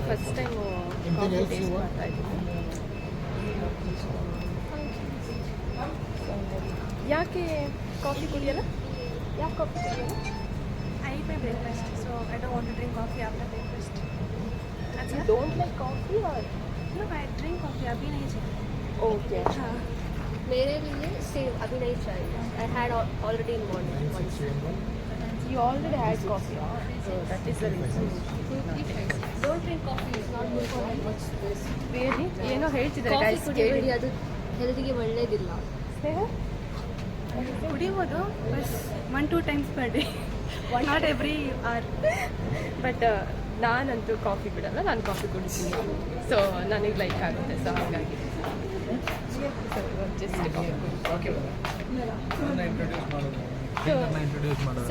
First time coffee taste ಮಾಡ್ತಾ ಇದ್ದೀನಿ. ಯಾಕೆ ಕಾಫಿ ಕುಡಿಯಲ್ಲ? ಯಾಕೆ ಕಾಫಿ ಕುಡಿಯಲ್ಲ? I eat my breakfast, so I don't want to drink coffee after breakfast. That's You it. don't like coffee or? No, I drink coffee. अभी नहीं चाहिए. Okay. हाँ. मेरे लिए सेम अभी नहीं चाहिए. I had already in morning once. You already had coffee, so that is the reason. Don't drink coffee. It's not good for health. Really? ಏನೋ ಹೇಳ್ತಿದ್ದಾರೆ ಕಾಫಿ guys. ಕುಡಿಬೇಡಿ, ಅದು ಹೆಲ್ತ್ಗೆ ಒಳ್ಳೇದಿಲ್ಲ. ಸ್ನೇಹ? ಕುಡಿಬೋದು bus 1-2 times per day. Not every hour. But ನಾನಂತೂ coffee ಬಿಡಲ್ಲ, ನಾನು coffee ಕುಡಿತೀನಿ. So ನನಗೆ like ಆಗುತ್ತೆ, ಸೊ ಹಾಗಾಗಿ ಜಸ್ಟ್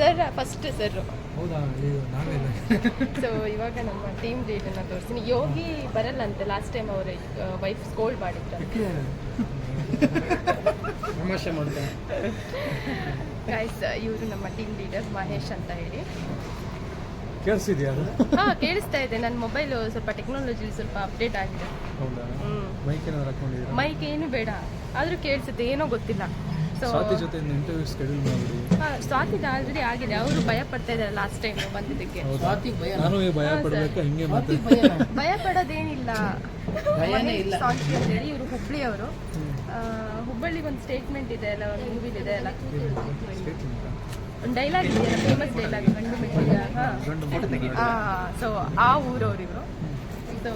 ಸರ್ ಫಸ್ಟ್ ಸರ್. ಹೌದಾ? ನಾವೇ ಸೊ ಇವಾಗ ನಮ್ಮ ಟೀಮ್ ಲೀಡರ್ನ ತೋರಿಸ್ತೀನಿ. ಯೋಗಿ ಬರಲ್ಲ ಅಂತೆ, ಲಾಸ್ಟ್ ಟೈಮ್ ಅವ್ರ ವೈಫ್ ಸ್ಕೋಲ್ಡ್ ಮಾಡಿದ್ರು. ತಮಾಷೆ ಮಾಡ್ತಾರೆ. ಗೈಸ್, ಇವರು ನಮ್ಮ ಟೀಮ್ ಲೀಡರ್ ಮಹೇಶ್ ಅಂತ ಹೇಳಿ. ಕೇಳಿಸಿದ್ಯಾ? ಹಾಂ, ಕೇಳಿಸ್ತಾ ಇದೆ. ನನ್ನ ಮೊಬೈಲು ಸ್ವಲ್ಪ ಟೆಕ್ನಾಲಜಿ ಸ್ವಲ್ಪ ಅಪ್ಡೇಟ್ ಆಗಿದೆ. ಹೌದಾ? ಮೈಕ್ ಏನಾದ್ರು ಹಾಕೊಂಡಿದ್ದೀರಾ? ಮೈಕ್ ಏನು ಬೇಡ, ಆದರೂ ಕೇಳಿಸುತ್ತೆ, ಏನೋ ಗೊತ್ತಿಲ್ಲ. ಸೊ ಸ್ವಾತಿ ಜೊತೆ ಇಂಟರ್ವ್ಯೂ ಸ್ಕೆಡ್ಯೂಲ್ ಮಾಡಿಬಿಡಿ. ಸ್ವಾತಿದ ಆಲ್ರೆಡಿ ಆಗಿದೆ. ಅವರು ಭಯ ಪಡ್ತಾ ಇದ್ದಾರೆ ಲಾಸ್ಟ್ ಟೈಮ್ ಬಂದಿದ್ದಕ್ಕೆ. ನಾನು ಭಯ ಪಡಬೇಕಾ ಹಿಂಗೆ ಮತ್ತೆ? ಭಯ ಪಡೋದೇನಿಲ್ಲ, ಸಾಂಕಿ ಅಂತ ಹೇಳಿ. ಇವರು ಹುಬ್ಳಿಯವರು. ಹುಬ್ಬಳ್ಳಿಗೆ ಒಂದು ಸ್ಟೇಟ್ಮೆಂಟ್ ಇದೆ ಅಲ್ಲ, ಒಂದು ಮೂವಿಲಿ ಇದೆ ಅಲ್ಲ, ಒಂದು ಡೈಲಾಗ್ ಇದೆಯಲ್ಲ, ಫೇಮಸ್ ಡೈಲಾಗ್, ಗಂಡು ಮೆಟ್ಟಿದ. ಹಾಂ, ಸೊ ಆ ಊರವ್ರು ಇವರು. ಸೊ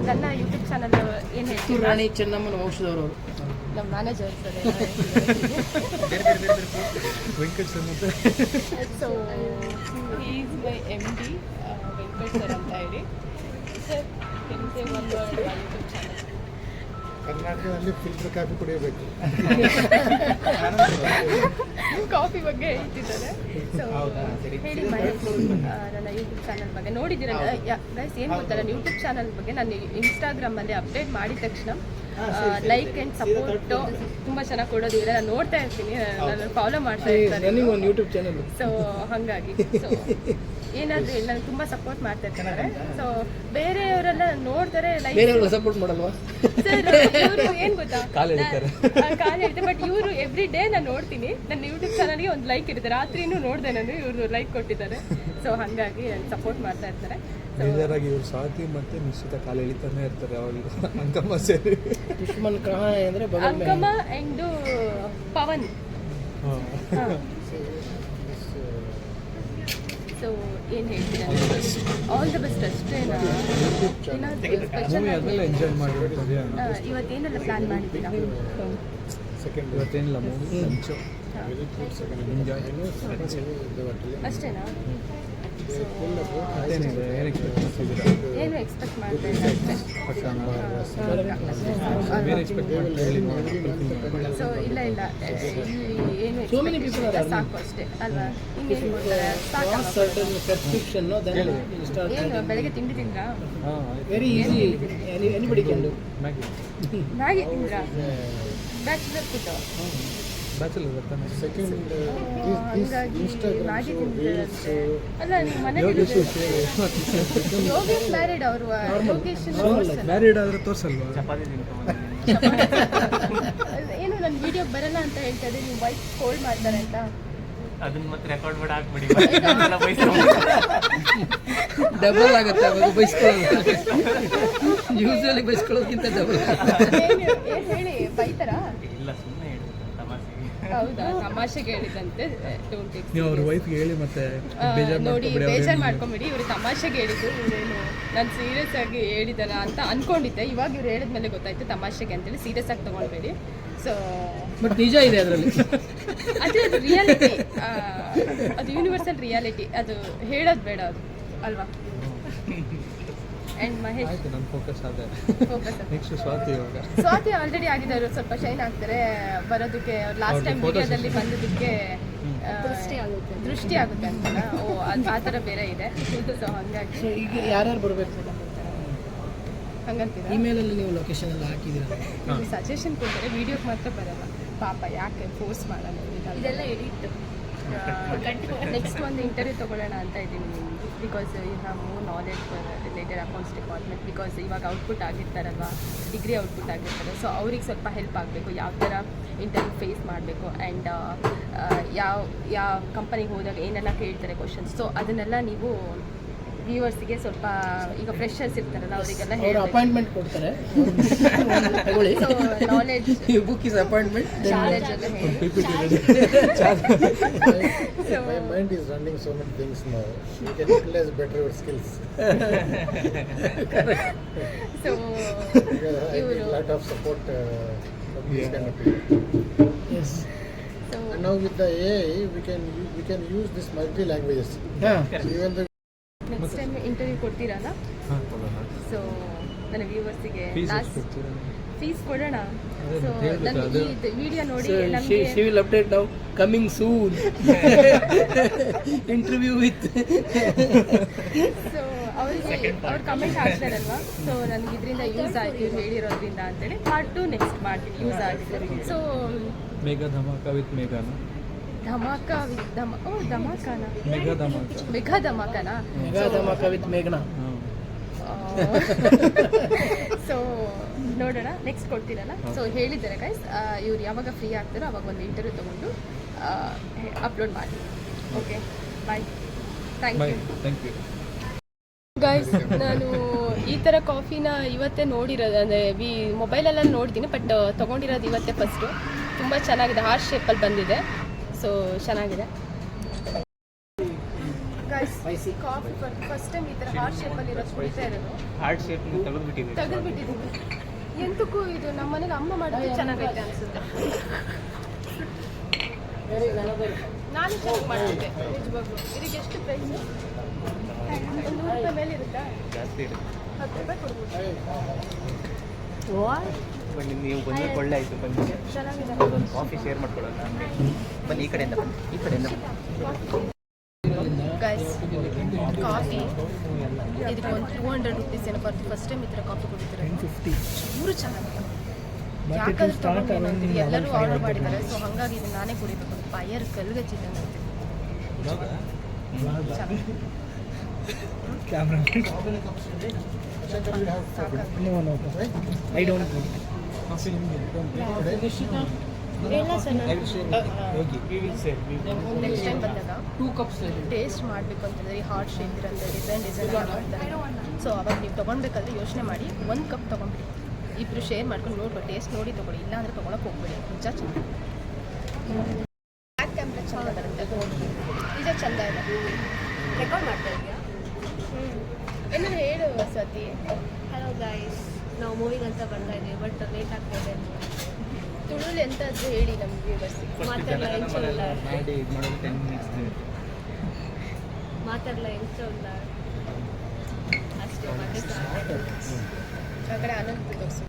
ನನ್ನ ಯೂಟ್ಯೂಬ್ ಚಾನಲ್ ಏನು ಹೇಳ್ತೀವಿ, ರಾಣಿ ಚೆನ್ನಮ್ಮನ ವಂಶದವರು, ನಮ್ಮ ಮ್ಯಾನೇಜರ್ ಸರ್. ವೆಂಕಟ್ ಸರ್ ಮತ್ತೆ. So is my MD Venkat sir ಅಂತ ಹೇಳಿ. ಸರ್ ಕೆಲಸ ಒಂದು ಯೂಟ್ಯೂಬ್ ಚಾನಲ್. ಕರ್ನಾಟಕದಲ್ಲಿ ಫಿಲ್ಟರ್ ಕಾಫಿ ಕುಡಿಯಬೇಕು. ಕಾಫಿ ಬಗ್ಗೆ ಹೇಳ್ತಿದ್ದಾರೆ. ಸೊ ಹೇಳಿ ಮಹೇಶ್, ನನ್ನ ಯೂಟ್ಯೂಬ್ ಚಾನಲ್ ಬಗ್ಗೆ ನೋಡಿದ್ದೀರ ಗೈಸ್? ಏನು ಗೊತ್ತಾ, ನನ್ನ ಯೂಟ್ಯೂಬ್ ಚಾನಲ್ ಬಗ್ಗೆ ನಾನು ಇನ್ಸ್ಟಾಗ್ರಾಮಲ್ಲಿ ಅಪ್ಡೇಟ್ ಮಾಡಿದ ತಕ್ಷಣ ಲೈಕ್ ಆ್ಯಂಡ್ ಸಪೋರ್ಟು ತುಂಬ ಚೆನ್ನಾಗಿ ಕೊಡೋದಿಲ್ಲ. ನಾನು ನೋಡ್ತಾ ಇರ್ತೀನಿ, ನಾನು ಫಾಲೋ ಮಾಡ್ತಾ ಇರ್ತಾರೆ. ನನಗೆ ಒಂದು ಯೂಟ್ಯೂಬ್ ಚಾನಲ್. ಸೊ ಹಾಗಾಗಿ ಸೊ ಏನಾದರೂ ನನಗೆ ತುಂಬ ಸಪೋರ್ಟ್ ಮಾಡ್ತಾ ಇರ್ತಾರೆ. ಸೊ ಬೇರೆಯವರೆಲ್ಲ ನೋಡ್ತಾರೆ, ಲೈಕ್ ಬೇರೆಯವ್ರಿಗೆ ಸಪೋರ್ಟ್ ಮಾಡಲ್ವಾ? ಸರ್ ಇವರು ಏನು ಗೊತ್ತಾ, ಕಾಲು ಹೇಳ್ತಾರೆ. ಬಟ್ ಇವರು ಎವ್ರಿ ಡೇ ನಾನು ನೋಡ್ತೀನಿ. ನನ್ನ ಯೂಟ್ಯೂಬ್ ಚಾನಲ್ಗೆ ಒಂದು ಲೈಕ್ ಇರುತ್ತೆ. ರಾತ್ರಿನೂ ನೋಡಿದೆ ನಾನು, ಇವರು ಲೈಕ್ ಕೊಟ್ಟಿದ್ದಾರೆ. ಸೊ ಹಾಗಾಗಿ ನಾನು ಸಪೋರ್ಟ್ ಮಾಡ್ತಾ ಇರ್ತಾರೆ. ಬೇಜಾರಾಗಿ ಇವ್ರು ಸ್ವಾತಿ ಮತ್ತೆ ನಿಶ್ಚಿತ ಕಾಲು ಎಳಿತಾನೆ ಇರ್ತಾರೆ ಯಾವಾಗಲೂ. ಅಂಕಮ್ಮ ಸೇರಿ ದುಶ್ಮನ್ ಕಹಾ ಅಂದರೆ ಅಂಕಮ್ಮ ಆ್ಯಂಡ್ ಪವನ್. ಸೊ ಏನು ಹೇಳ್ತೀರಾ? ಆಲ್ ದ ಬೆಸ್ಟ್ ಅಷ್ಟೇನಾ? ಏನಾದರೂ ಸ್ಪೆಷಲ್ ಅದೆಲ್ಲ ಎಂಜಾಯ್ ಮಾಡಿರ್ತಾರೆ. ಇವತ್ತೇನೆಲ್ಲ ಪ್ಲ್ಯಾನ್ ಮಾಡಿದ್ದೀರಾ? ಸೆಕೆಂಡ್ ಇವತ್ತೇನಿಲ್ಲ, ಮೂವಿ ಲಂಚು ಎಂಜಾಯ್ ಅಷ್ಟೇನಾ? ಮತ್ತೇನಿದೆ? ಏನು ಎಕ್ಸ್ಪೆಕ್ಟ್ ಮಾಡ್ತಿದ್ದೀರಾ? ಏನು ಎಕ್ಸ್ಪೆಕ್ಟ್ ಮಾಡ್ತಾ ಇದ್ದಾರೆ? ಪಕ್ಕನ ಬೇರೆ ಎಕ್ಸ್ಪೆಕ್ಟ್ ಮಾಡ್ತಾ ಹೇಳಿ ನೋಡಿ. ಸೊ ಇಲ್ಲ ಇಲ್ಲಿ ಏನು expect ಸಾಕು ಅಷ್ಟೇ ಅಲ್ವಾ? ಇನ್ನೇನು ಕೊಡ್ತಾರೆ ಸಾಕು. ಸಬ್ಸ್ಕ್ರಿಪ್ಷನ್ ಏನು ಬೆಳಗ್ಗೆ ತಿಂಡಿ ತಿಂದ್ರಾ? ಹಾಂ, very easy, anybody can do. Maggi Maggi ತಿಂದ್ರಾ? ಬ್ಯಾಚುಲರ್ ಫುಡ್ ಬ್ಯಾಚುಲರ್ ಬರ್ತಾನೆ. ಹಂಗಾಗಿ ಮ್ಯಾಗಿ ತಿಂದಿರಂತೆ. ಅಲ್ಲ ನೀವು ಮನೇಲಿ ಯೋಗೇಶ್ ಮ್ಯಾರಿಡ್ ಅವರು. ಯೋಗೇಶ್ ಮ್ಯಾರಿಡ್ ಆದರೆ ತೋರಿಸಲ್ವಾ? ಏನು ನನ್ನ ವಿಡಿಯೋಗೆ ಬರಲ್ಲ ಅಂತ ಹೇಳ್ತಾ ಇದ್ದೆ, ನೀವು ವೈಫ್ ಕಾಲ್ ಮಾಡ್ತಾರೆ ಅಂತ. ಅದನ್ನ ಮತ್ತೆ ರೆಕಾರ್ಡ್ ಮಾಡಿ ಹಾಕ್ಬಿಡಿ. ಡಬಲ್ ಆಗುತ್ತೆ ಅವಾಗ ಬೈಸ್ಕೊಳ್ಳೋದು. Usually ಬೈಸ್ಕೊಳ್ಳೋದಕ್ಕಿಂತ double. ಏನು ಹೇಳಿ ಬೈತಾರಾ? ಇಲ್ಲ, ಸುಮ್ಮನೆ ಹೇಳಿ ತಮಾಷೆಗೆ. ಹೌದಾ? ತಮಾಷೆಗೆ ಹೇಳಿದಂತೆ. ನೀವು ಅವ್ರ ವೈಫ್ಗೆ ಹೇಳಿ ಮತ್ತೆ ನೋಡಿ, ಬೇಜಾರು ಮಾಡ್ಕೊಂಬಿಡಿ. ಇವರು ತಮಾಷೆಗೆ ಹೇಳಿದ್ದು, ಇವರೇನು ನಾನು ಸೀರಿಯಸ್ ಆಗಿ ಹೇಳಿದಾರ ಅಂತ ಅನ್ಕೊಂಡಿದ್ದೆ. ಇವಾಗ ಇವ್ರು ಹೇಳಿದ್ಮೇಲೆ ಗೊತ್ತಾಯ್ತು ತಮಾಷೆಗೆ ಅಂತೇಳಿ. ಸೀರಿಯಸ್ ಆಗಿ ತೊಗೊಳ್ಬೇಡಿ. ಸೊ ಬಟ್ ನಿಜ ಇದೆ ಅದರಲ್ಲಿ. ಅದು ರಿಯಾಲಿಟಿ, ಅದು ಯೂನಿವರ್ಸಲ್ ರಿಯಾಲಿಟಿ. ಅದು ಹೇಳೋದು ಬೇಡ, ಅದು ಅಲ್ವಾ? ಆ್ಯಂಡ್ ಮಹೇಶ್ ಆಯ್ತು, ನನ್ನ ಫೋಕಸ್ ಅದೇ. ಫೋಕಸ್ ನೆಕ್ಸ್ಟ್ ಸ್ವಾತಿ ಇವಾಗ. ಸ್ವಾತಿ ಆಲ್ರೆಡಿ ಆಗಿದ್ದಾರೆ, ಸ್ವಲ್ಪ ಶೈನ್ ಆಗ್ತಾರೆ ಬರೋದಕ್ಕೆ. ಲಾಸ್ಟ್ ಟೈಮ್ ವಿಡಿಯೋದಲ್ಲಿ ಬಂದಿದ್ದಕ್ಕೆ ದೃಷ್ಟಿ ಆಗುತ್ತೆ ಅಂತಲ್ಲ. ಓ ಆ ಥರ ಬೇರೆ ಇದೆ. ಸೊ ಹಾಗಾಗಿ ಸೊ ಈಗ ಯಾರ್ಯಾರು ಬರಬೇಕು ಹಂಗಂತೀರಾ? ಇಮೇಲಲ್ಲಿ ನೀವು ಲೊಕೇಶನ್ ಎಲ್ಲ ಹಾಕಿದ್ದೀರಾ? ಸಜೆಷನ್ ಕೊಡ್ತಾರೆ, ವಿಡಿಯೋಗೆ ಮಾತ್ರ ಬರಲ್ಲ. ಪಾಪ ಯಾಕೆ ಫೋರ್ಸ್ ಮಾಡೋಣ? ಇದೆಲ್ಲ ಎಡಿಟ್. ನೆಕ್ಸ್ಟ್ ಒಂದು ಇಂಟರ್ವ್ಯೂ ತೊಗೊಳ್ಳೋಣ ಅಂತ ಇದ್ದೀನಿ because you have more knowledge related accounts department because ಇವಾಗ ಔಟ್ಪುಟ್ ಆಗಿರ್ತಾರಲ್ವ ಡಿಗ್ರಿ ಔಟ್ಪುಟ್ ಆಗಿರ್ತಾರೆ ಸೊ ಅವ್ರಿಗೆ ಸ್ವಲ್ಪ ಹೆಲ್ಪ್ ಆಗಬೇಕು ಯಾವ ಥರ ಇಂಟರ್ವ್ಯೂ ಫೇಸ್ ಮಾಡಬೇಕು ಆ್ಯಂಡ್ ಯಾವ ಕಂಪನಿಗೆ ಹೋದಾಗ ಏನೆಲ್ಲ ಕೇಳ್ತಾರೆ ಕ್ವಶನ್ಸ್ ಸೊ ಅದನ್ನೆಲ್ಲ ನೀವು ವ್ಯೂವರ್ಸಿಗೆ ಸ್ವಲ್ಪ ಈಗ ಫ್ರೆಶರ್ಸ್ ಇರ್ತಾರಲ್ಲ ಅವರಿಗೆಲ್ಲ ಅವ್ರು ಹೇಳಬೇಕು ಅಪಾಯಿಂಟ್ಮೆಂಟ್ ಕೊಡ್ತಾರೆ ತಗೊಳ್ಳಿ so knowledge book is appointment knowledge ಎಲ್ಲ ಹೇಳಿ so My mind is running so many things now. You can utilize better your skills. So Because I You need know. a lot of support from these kind of people. Yes so And now with the AI, we can use this multi languages. ಹಾಂ Even the next time interview ಕೊಡ್ತೀರಲ್ಲ ಹಾಂ ಕೊಡೋಣ so ನನ್ನ ವ್ಯೂವರ್ಸಿಗೆ fees last ಕೊಡ್ತೀರಾ fees ಕೊಡೋಣ ಅದೇ so ಹೇಳ್ಬೇಕು, ನನ್ನ ಅದು- ಈ ವಿಡಿಯೋ ನೋಡಿ she ನಮಗೆ will update now coming soon interview with so ಅವರಿಗೆ ಅವ್ರು ಕಮೆಂಟ್ ಹಾಕ್ತಾರಲ್ವಾ ಸೊ ನನಗೆ ಇದರಿಂದ ಯೂಸ್ ಆಯ್ತು ಇವ್ರು ಹೇಳಿರೋದ್ರಿಂದ ಅಂತೇಳಿ ಪಾರ್ಟ್ 2 ನೆಕ್ಸ್ಟ್ ಮಾಡ್ತೀನಿ ಯೂಸ್ ಆಗಿದೆ ಸೊ ಮೇಘಾ ಧಮಾಕ ವಿತ್ ಮೇಘಾನ ಧಮಾಕ ಧಮಾಕನ ಮೇಘಾ ಧಮಾಕ ಮೆಘಾ ಧಮಾಕನಾ mega dhamaka with meghna ಹಾಂ ಸೊ ನೋಡೋಣ ನೆಕ್ಸ್ಟ್ ಕೊಡ್ತೀರಲ್ಲ ಸೊ ಹೇಳಿದ್ದಾರೆ ಗೈಸ್ ಇವ್ರು ಯಾವಾಗ ಫ್ರೀ ಆಗ್ತಾರೋ ಅವಾಗ ಒಂದು ಇಂಟರ್ವ್ಯೂ ತೊಗೊಂಡು ಅಪ್ಲೋಡ್ ಮಾಡಿ okay bye thank bye you thank you guys ನಾನು ಈ ಥರ ಕಾಫಿನ ಇವತ್ತೇ ನೋಡಿರೋದು ಅಂದರೆ ಮೊಬೈಲೆಲ್ಲ ನೋಡ್ತೀನಿ ಬಟ್ ತೊಗೊಂಡಿರೋದು ಇವತ್ತೇ ಫಸ್ಟು ತುಂಬ ಚೆನ್ನಾಗಿದೆ ಹಾರ್ಟ್ ಶೇಪಲ್ಲಿ ಬಂದಿದೆ ಸೊ ಚೆನ್ನಾಗಿದೆ ಗೈಸ್ ಕಾಫಿ ಫಸ್ಟ್ ಟೈಮ್ ಈ ಥರ ಹಾರ್ಟ್ ಶೇಪಲ್ಲಿ ಇರೋದು ಕುಡಿತಾ ಇರೋದು ಹಾರ್ಟ್ ಶೇಪ್ ತೆಗೆದುಬಿಟ್ಟಿದೆ ತೆಗೆದುಬಿಟ್ಟಿದ್ದೀನಿ ಎಂತಕ್ಕೂ ಇದು ನಮ್ಮ ಮನೇಲಿ ಅಮ್ಮ ಮಾಡೋದು ಚೆನ್ನಾಗೈತೆ ಅನಿಸುತ್ತೆ ನಾನು ಚೆನ್ನಾಗಿ ಮಾಡ್ತಿದ್ದೆ ನಿಜವಾಗ್ಲು ಇದಕ್ಕೆ ಎಷ್ಟು ಪ್ರೈಸ್ ಒಂದು 100 ರೂಪಾಯಿ ಮೇಲೆ ಇರುತ್ತಾ ಜಾಸ್ತಿ ಇರುತ್ತೆ 10 ರೂಪಾಯಿ ಕೊಡ್ಬೋದು ಬನ್ನಿ ನೀವು ಬಂದರೆ ಒಳ್ಳೆ ಆಯಿತು ಬನ್ನಿ ಚೆನ್ನಾಗಿದೆ ಒಂದು ಕಾಫಿ ಶೇರ್ ಮಾಡ್ಕೊಳ್ಳೋಣ ಬನ್ನಿ ಈ ಕಡೆಯಿಂದ ಬನ್ನಿ ಈ ಕಡೆಯಿಂದ ಬನ್ನಿ ಗೈಸ್ ಕಾಫಿ ಇದಕ್ಕೆ ಒಂದು 200 ರುಪೀಸ್ ಏನೋ ಬರ್ತೀವಿ ಫಸ್ಟ್ ಟೈಮ್ ಈ ಥರ ಕಾಫಿ ಕುಡಿತಾರೆ 50 ಮೂರು ಚೆನ್ನಾಗಿದೆ ಯಾಕಂದ್ರೆ ತೊಗೊಂಡೇನು ಅಂತೀವಿ ಎಲ್ಲರೂ ಆರ್ಡರ್ ಮಾಡಿದ್ದಾರೆ ಸೊ ಹಾಗಾಗಿ ಇದು ನಾನೇ ಕುಡಿಬೇಕು ಫೈರ್ ಕಲ್ಗಚ್ಚಿದೆ ಅಂತೀವಿ camera ಸಾಕಾಗ no I don't know ಇಲ್ಲ ಸರ್ ಹೋಗಿ we will share next time ಬಂದಾಗ 2 cups ಟೇಸ್ಟ್ ಮಾಡಬೇಕು ಅಂತಂದರೆ ಹಾರ್ಟ್ ಶೇಪ್ ಇರೋಂಥ ಡಿಸೈನ್ ಮಾಡ್ತಾರೆ ಸೊ ಅವಾಗ ನೀವು ತೊಗೊಳ್ಬೇಕಾದ್ರೆ ಯೋಚನೆ ಮಾಡಿ 1 ಕಪ್ ತೊಗೊಂಡ್ಬಿಡಿ ಇಬ್ಬರು ಶೇರ್ ಮಾಡ್ಕೊಂಡು ನೋಡ್ಬೋದು ಟೇಸ್ಟ್ ನೋಡಿ ತೊಗೊಳ್ಳಿ ಇಲ್ಲ ಅಂದರೆ ತೊಗೊಳಕ್ಕೆ ಹೋಗ್ಬೇಡಿ ನಿಜ ಚೆಂದ ಬ್ಯಾಕ್ ಕ್ಯಾಮ್ರಾ ಚೆಂದ ಬರುತ್ತೆ ನಿಜ ಚೆಂದ ಇದೆ ರೆಕಾರ್ಡ್ ಮಾಡ್ತಾ ಇದೆಯಾ? ಏನು ಹೇಳು ಸತಿ ಹಲೋ ಗೈಸ್ ನಾವು ಮೂವಿಗೆ ಅಂತ ಬರ್ತಾ ಇದ್ದೀವಿ ಬಟ್ ಲೇಟ್ ಆಗ್ತಾ ಇದೆ ತುಳುಲಿ ಎಂತಾದರೂ ಹೇಳಿ ನಮ್ಮ ವ್ಯೂವರ್ಸಿಗೆ ಮಾತಾಡಲ್ಲ ಎಂಚಲ್ಲ ಮಾಡಿ ಇದು ಮಾಡೋದು 10 ಮಿನಿಟ್ಸ್ ಮಾತಾಡಲ್ಲ ಎಂಚಲ್ಲ ಅಷ್ಟೇ ಮತ್ತೆ ಆ ಕಡೆ ಅನಂತ ತೋರಿಸು